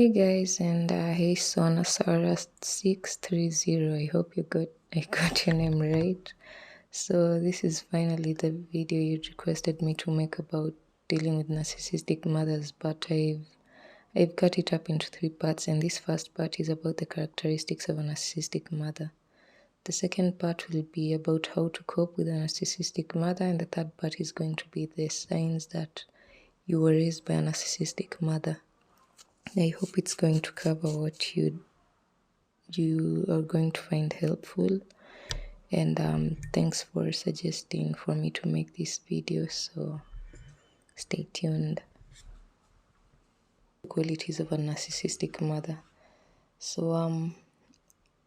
Hey guys, and hey Sonasaurus630. I hope I got your name right. So this is finally the video you requested me to make about dealing with narcissistic mothers, but I've cut it up into 3 parts, and this first part is about the characteristics of a narcissistic mother. The second part will be about how to cope with a narcissistic mother, and the third part is going to be the signs that you were raised by a narcissistic mother. I hope it's going to cover what you are going to find helpful, and thanks for suggesting for me to make this video, so stay tuned. Qualities of a narcissistic mother. So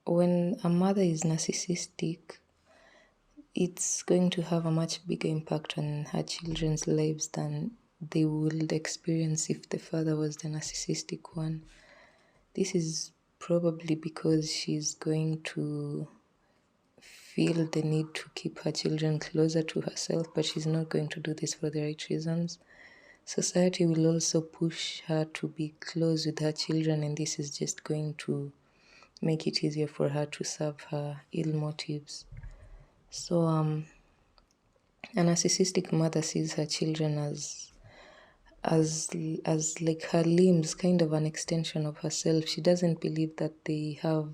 when a mother is narcissistic, it's going to have a much bigger impact on her children's lives than they would experience if the father was the narcissistic one. This is probably because she's going to feel the need to keep her children closer to herself, but she's not going to do this for the right reasons. Society will also push her to be close with her children, and this is just going to make it easier for her to serve her ill motives. So a narcissistic mother sees her children as like her limbs, kind of an extension of herself. She doesn't believe that they have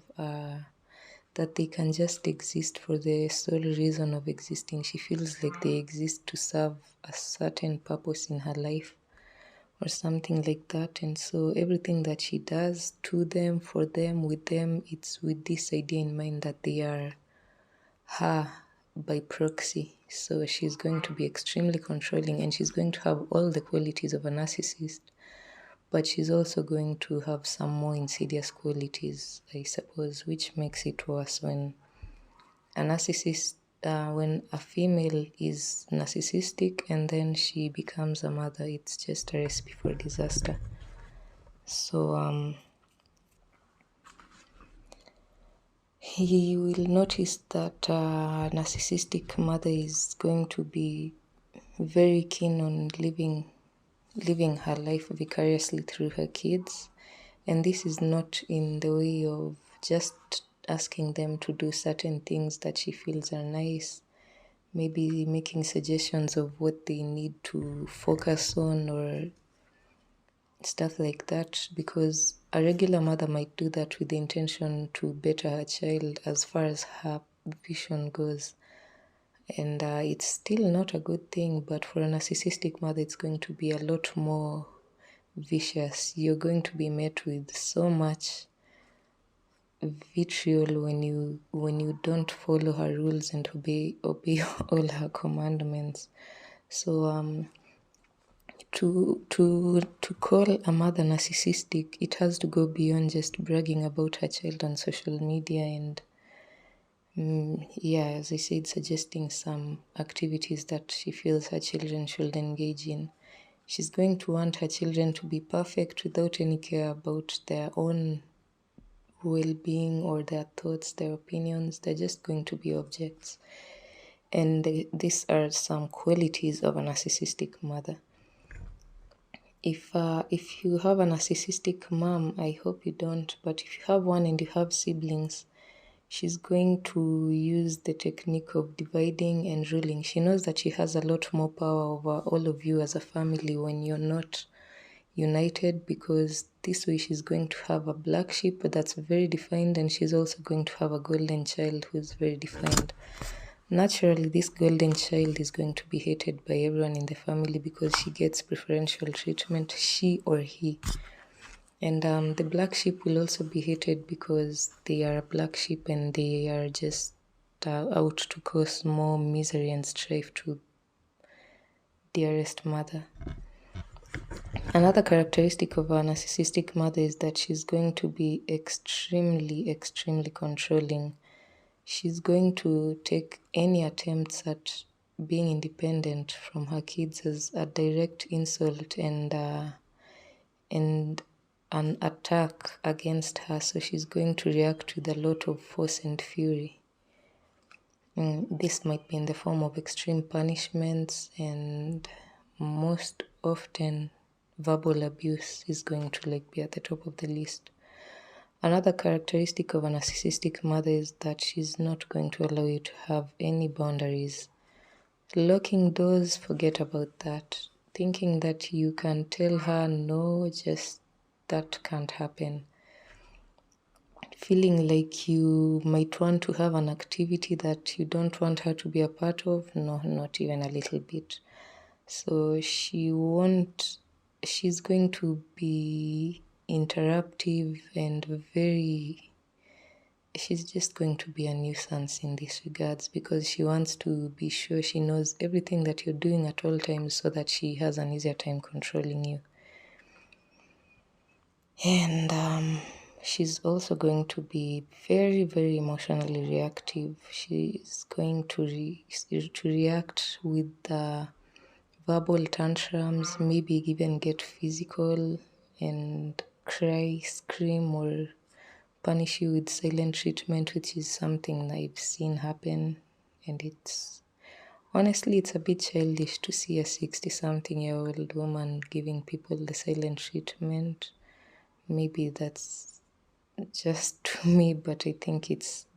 that they can just exist for the sole reason of existing. She feels like they exist to serve a certain purpose in her life or something like that. And so everything that she does to them, for them, with them, it's with this idea in mind that they are her by proxy. So she's going to be extremely controlling, and she's going to have all the qualities of a narcissist, but she's also going to have some more insidious qualities, I suppose, which makes it worse when a narcissist, when a female is narcissistic and then she becomes a mother. It's just a recipe for disaster. So he will notice that a narcissistic mother is going to be very keen on living her life vicariously through her kids, and this is not in the way of just asking them to do certain things that she feels are nice, maybe making suggestions of what they need to focus on or stuff like that, because a regular mother might do that with the intention to better her child as far as her vision goes. And it's still not a good thing, but for a narcissistic mother, it's going to be a lot more vicious. You're going to be met with so much vitriol when you don't follow her rules and obey all her commandments. So to call a mother narcissistic, it has to go beyond just bragging about her child on social media and as I said, suggesting some activities that she feels her children should engage in. She's going to want her children to be perfect without any care about their own well-being or their thoughts, their opinions. They're just going to be objects. And these are some qualities of a narcissistic mother. If you have a narcissistic mom, I hope you don't, but if you have one and you have siblings, she's going to use the technique of dividing and ruling. She knows that she has a lot more power over all of you as a family when you're not united, because this way she's going to have a black sheep that's very defined, and she's also going to have a golden child who's very defined. Naturally, this golden child is going to be hated by everyone in the family because she gets preferential treatment, she or he. And the black sheep will also be hated because they are a black sheep and they are just out to cause more misery and strife to dearest mother. Another characteristic of a narcissistic mother is that she's going to be extremely, extremely controlling. She's going to take any attempts at being independent from her kids as a direct insult and an attack against her. So she's going to react with a lot of force and fury. This might be in the form of extreme punishments and most often verbal abuse is going to be at the top of the list. Another characteristic of a narcissistic mother is that she's not going to allow you to have any boundaries. Locking doors, forget about that. Thinking that you can tell her no, just that can't happen. Feeling like you might want to have an activity that you don't want her to be a part of, no, not even a little bit. So she's going to be interruptive and she's just going to be a nuisance in these regards, because she wants to be sure she knows everything that you're doing at all times so that she has an easier time controlling you. And she's also going to be very, very emotionally reactive. She's going to react with verbal tantrums, maybe even get physical and cry, scream, or punish you with silent treatment, which is something I've seen happen. And honestly, it's a bit childish to see a 60-something-year-old woman giving people the silent treatment. Maybe that's just to me, but I think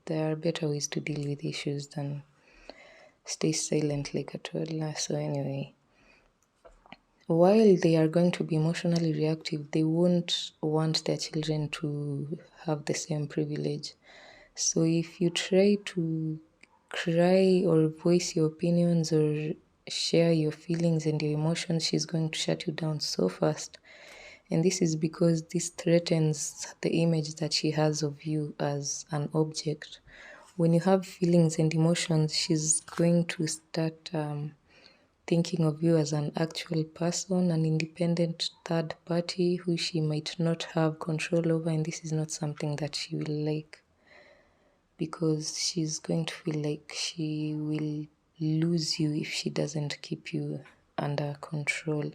there are better ways to deal with issues than stay silent like a toddler. So anyway, while they are going to be emotionally reactive, they won't want their children to have the same privilege. So if you try to cry or voice your opinions or share your feelings and your emotions, she's going to shut you down so fast. And this is because this threatens the image that she has of you as an object. When you have feelings and emotions, she's going to start thinking of you as an actual person, an independent third party who she might not have control over. And this is not something that she will like, because she's going to feel like she will lose you if she doesn't keep you under control.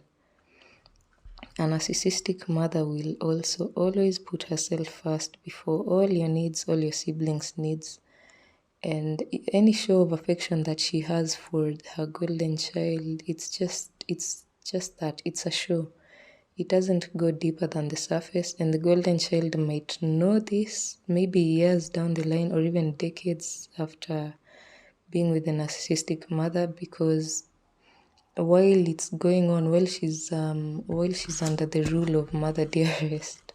A narcissistic mother will also always put herself first before all your needs, all your siblings' needs. And any show of affection that she has for her golden child, it's just that. It's a show. It doesn't go deeper than the surface, and the golden child might know this maybe years down the line or even decades after being with a narcissistic mother, because while it's going on, while she's under the rule of Mother Dearest,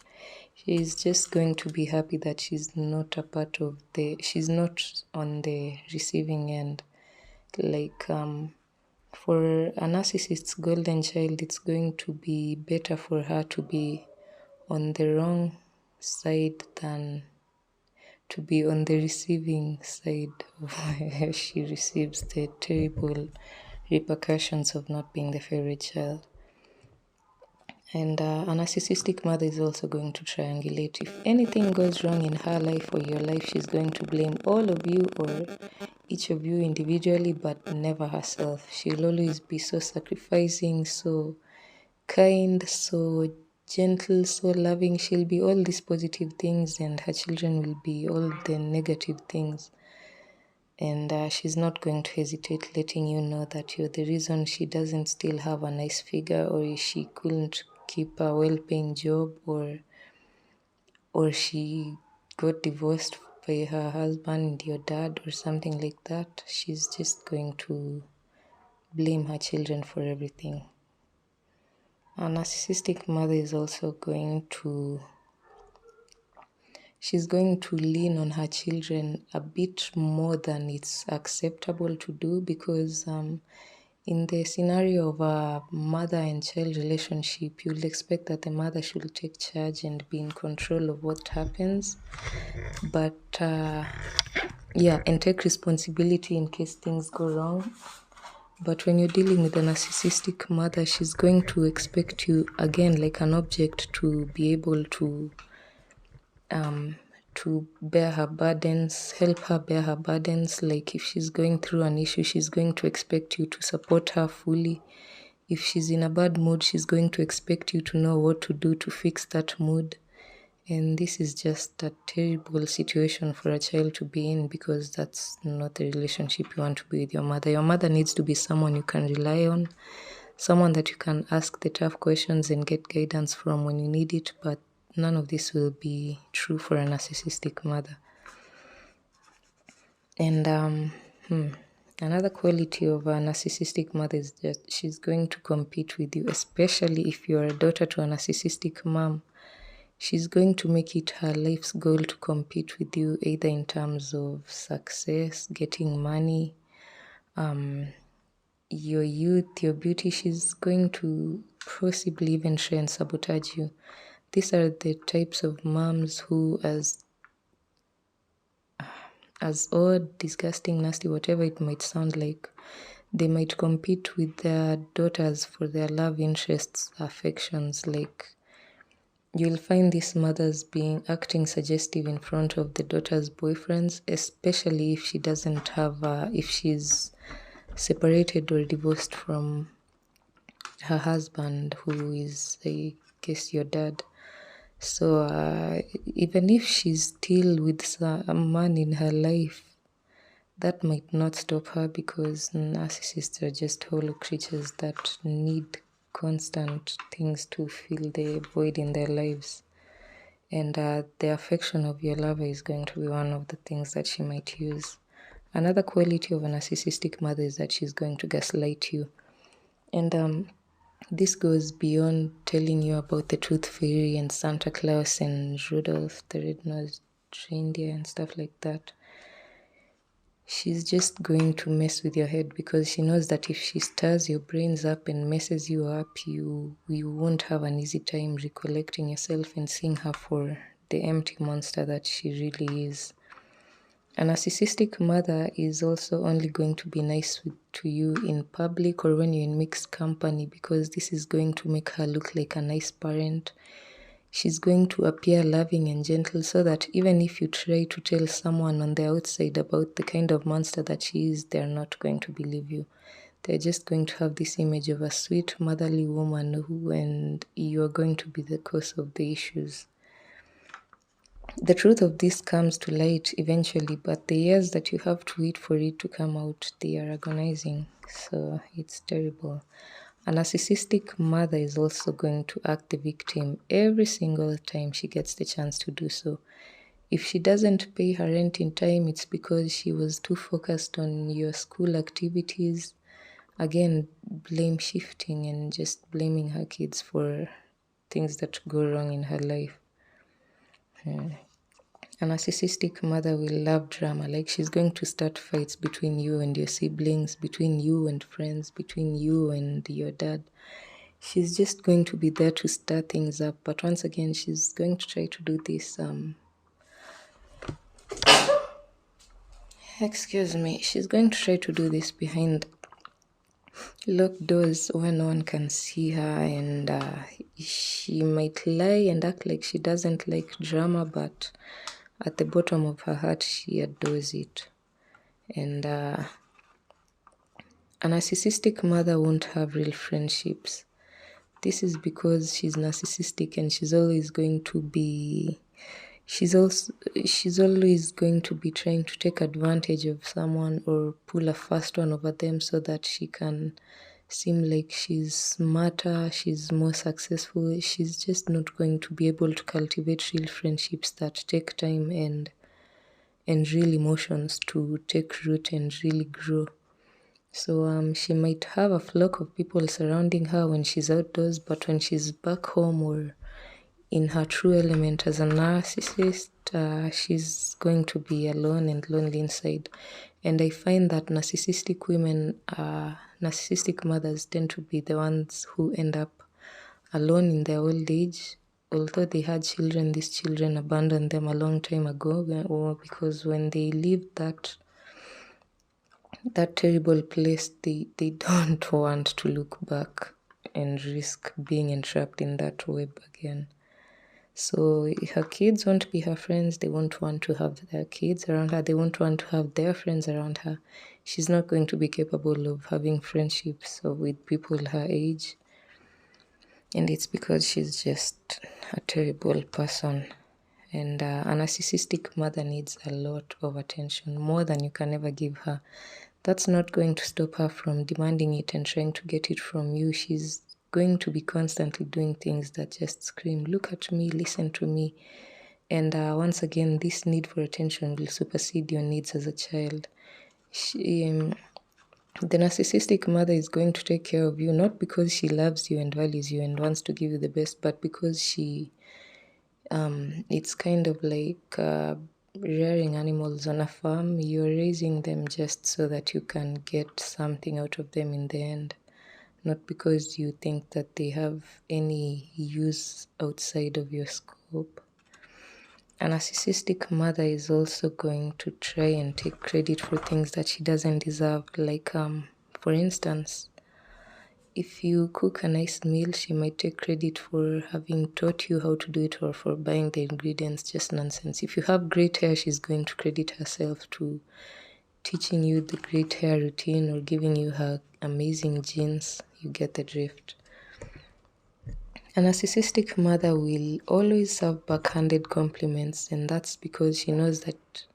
she's just going to be happy that she's not on the receiving end. For a narcissist's golden child, it's going to be better for her to be on the wrong side than to be on the receiving side where she receives the terrible repercussions of not being the favorite child. And a narcissistic mother is also going to triangulate. If anything goes wrong in her life or your life, she's going to blame all of you or each of you individually, but never herself. She'll always be so sacrificing, so kind, so gentle, so loving. She'll be all these positive things, and her children will be all the negative things. And she's not going to hesitate letting you know that you're the reason she doesn't still have a nice figure, or she couldn't keep a well-paying job, or she got divorced by her husband, your dad, or something like that. She's just going to blame her children for everything. A narcissistic mother is also she's going to lean on her children a bit more than it's acceptable to do, because in the scenario of a mother and child relationship, you'll expect that the mother should take charge and be in control of what happens, and take responsibility in case things go wrong. But when you're dealing with a narcissistic mother, she's going to expect you, again, like an object, to be able to bear her burdens, help her bear her burdens. Like if she's going through an issue, she's going to expect you to support her fully. If she's in a bad mood, she's going to expect you to know what to do to fix that mood. And this is just a terrible situation for a child to be in, because that's not the relationship you want to be with your mother. Your mother needs to be someone you can rely on, someone that you can ask the tough questions and get guidance from when you need it, but none of this will be true for a narcissistic mother. And another quality of a narcissistic mother is that she's going to compete with you, especially if you're a daughter to a narcissistic mom. She's going to make it her life's goal to compete with you, either in terms of success, getting money, your youth, your beauty. She's going to possibly even try and sabotage you. These are the types of moms who, as odd, disgusting, nasty, whatever it might sound like, they might compete with their daughters for their love interests, affections. Like, you'll find these mothers acting suggestive in front of the daughter's boyfriends, especially if she doesn't have, if she's separated or divorced from her husband, who is, I guess, your dad. So even if she's still with a man in her life, that might not stop her, because narcissists are just hollow creatures that need constant things to fill the void in their lives. And the affection of your lover is going to be one of the things that she might use. Another quality of a narcissistic mother is that she's going to gaslight you. And this goes beyond telling you about the Tooth Fairy and Santa Claus and Rudolph the Red-Nosed Reindeer and stuff like that. She's just going to mess with your head, because she knows that if she stirs your brains up and messes you up, you won't have an easy time recollecting yourself and seeing her for the empty monster that she really is. A narcissistic mother is also only going to be nice to you in public or when you're in mixed company, because this is going to make her look like a nice parent. She's going to appear loving and gentle, so that even if you try to tell someone on the outside about the kind of monster that she is, they're not going to believe you. They're just going to have this image of a sweet, motherly woman and you're going to be the cause of the issues. The truth of this comes to light eventually, but the years that you have to wait for it to come out, they are agonizing. So it's terrible. A narcissistic mother is also going to act the victim every single time she gets the chance to do so. If she doesn't pay her rent in time, it's because she was too focused on your school activities. Again, blame shifting and just blaming her kids for things that go wrong in her life. A narcissistic mother will love drama. Like, she's going to start fights between you and your siblings, between you and friends, between you and your dad. She's just going to be there to stir things up. But once again, she's going to try to do this. She's going to try to do this behind locked doors where no one can see her, and she might lie and act like she doesn't like drama, but at the bottom of her heart, she adores it. And a narcissistic mother won't have real friendships. This is because she's narcissistic, and she's always going to be trying to take advantage of someone or pull a fast one over them, so that she can seem like she's smarter, she's more successful. She's just not going to be able to cultivate real friendships that take time and real emotions to take root and really grow. So she might have a flock of people surrounding her when she's outdoors, but when she's back home or in her true element as a narcissist, she's going to be alone and lonely inside. And I find that narcissistic mothers tend to be the ones who end up alone in their old age. Although they had children, these children abandoned them a long time ago, or because when they leave that terrible place, they don't want to look back and risk being entrapped in that web again. So her kids won't be her friends. They won't want to have their kids around her. They won't want to have their friends around her. She's not going to be capable of having friendships with people her age. And it's because she's just a terrible person. And a narcissistic mother needs a lot of attention, more than you can ever give her. that's not going to stop her from demanding it and trying to get it from you. She's going to be constantly doing things that just scream, look at me, listen to me. And once again, this need for attention will supersede your needs as a child. The narcissistic mother is going to take care of you, not because she loves you and values you and wants to give you the best, but because it's kind of like rearing animals on a farm. You're raising them just so that you can get something out of them in the end, not because you think that they have any use outside of your scope. A narcissistic mother is also going to try and take credit for things that she doesn't deserve. Like, for instance, if you cook a nice meal, she might take credit for having taught you how to do it or for buying the ingredients. Just nonsense. If you have great hair, she's going to credit herself to teaching you the great hair routine or giving you her amazing genes. You get the drift. A narcissistic mother will always have backhanded compliments, and that's because she knows that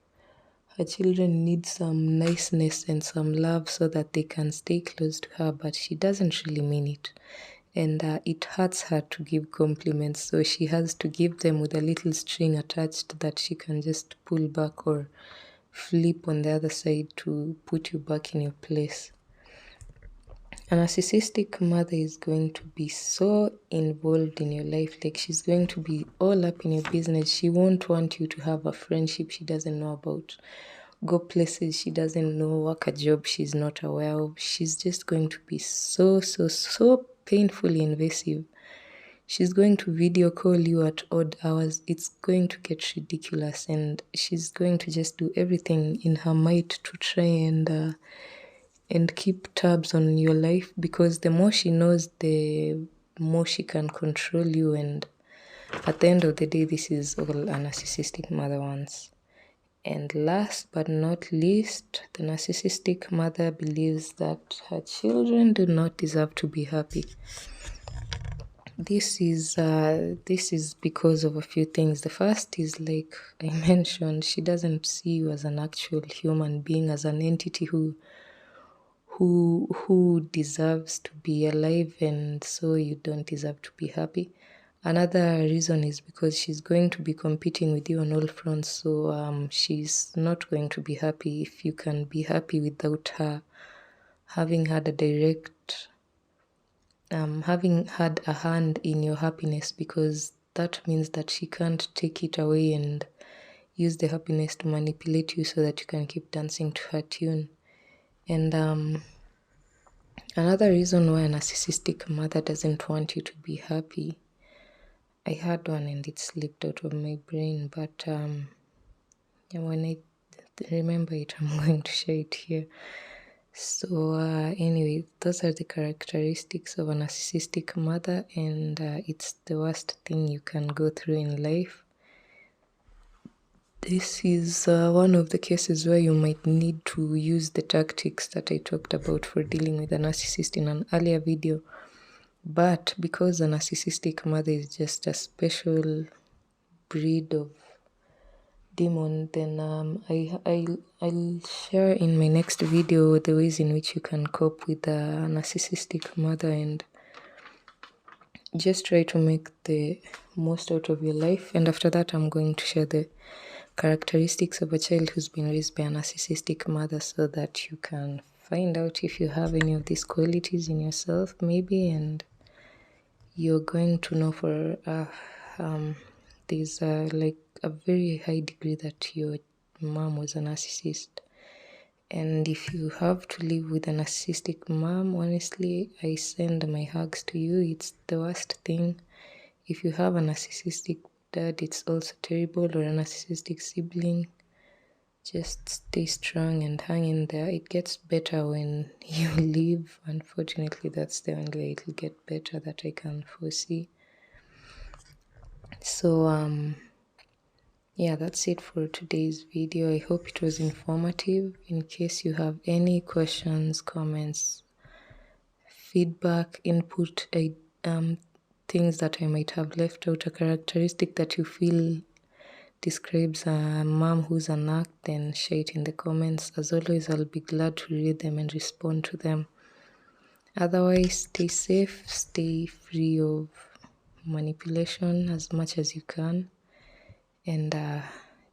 her children need some niceness and some love so that they can stay close to her, but she doesn't really mean it. And it hurts her to give compliments, so she has to give them with a little string attached that she can just pull back or flip on the other side to put you back in your place. A narcissistic mother is going to be so involved in your life, like she's going to be all up in your business. She won't want you to have a friendship she doesn't know about, go places she doesn't know, work a job she's not aware of. She's just going to be so painfully invasive. She's going to video call you at odd hours. It's going to get ridiculous, and she's going to just do everything in her might to try and keep tabs on your life, because the more she knows, the more she can control you. And at the end of the day, this is all a narcissistic mother wants. And last but not least, the narcissistic mother believes that her children do not deserve to be happy. This is because of a few things. The first is, like I mentioned, she doesn't see you as an actual human being, as an entity who deserves to be alive, and so you don't deserve to be happy. Another reason is because she's going to be competing with you on all fronts, so she's not going to be happy if you can be happy without her having had having had a hand in your happiness, because that means that she can't take it away and use the happiness to manipulate you so that you can keep dancing to her tune. And another reason why a narcissistic mother doesn't want you to be happy, I had one and it slipped out of my brain, but when I remember it, I'm going to share it here. So anyway, those are the characteristics of a narcissistic mother, and it's the worst thing you can go through in life. This is one of the cases where you might need to use the tactics that I talked about for dealing with a narcissist in an earlier video. But because a narcissistic mother is just a special breed of demon, then I'll share in my next video the ways in which you can cope with a narcissistic mother and just try to make the most out of your life. And after that, I'm going to share the characteristics of a child who's been raised by a narcissistic mother, so that you can find out if you have any of these qualities in yourself, maybe, and you're going to know for there's like a very high degree that your mom was a narcissist. And if you have to live with a narcissistic mom, honestly, I send my hugs to you. It's the worst thing. If you have a narcissistic dad, it's also terrible, or a narcissistic sibling. Just stay strong and hang in there. It gets better when you leave. Unfortunately, that's the only way it'll get better that I can foresee. So yeah, that's it for today's video. I hope it was informative. In case you have any questions, comments, feedback, input, things that I might have left out, a characteristic that you feel describes a mom who's a narc, then share it in the comments. As always, I'll be glad to read them and respond to them. Otherwise, stay safe, stay free of manipulation as much as you can, and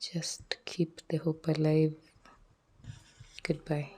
just keep the hope alive. Goodbye.